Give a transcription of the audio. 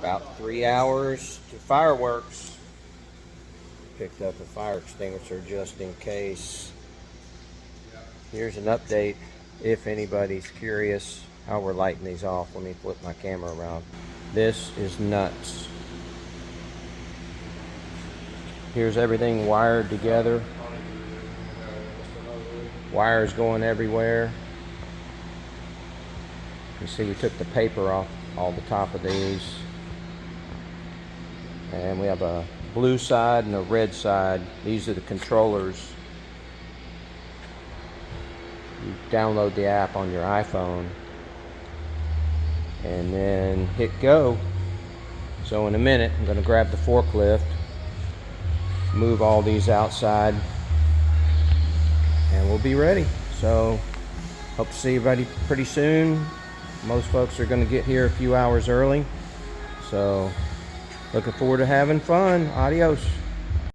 About 3 hours to fireworks. Picked up a fire extinguisher just in case. Here's an update if anybody's curious how we're lighting these off. Let me flip my camera around. This is nuts. Here's everything wired together. Wires going everywhere. You see we took the paper off all the top of these. And we have a blue side and a red side. These are the controllers. You download the app on your iPhone and then hit go. So in a minute, I'm going to grab the forklift, move all these outside, and we'll be ready. So hope to see everybody pretty soon. Most folks are going to get here a few hours early. So looking forward to having fun. Adios.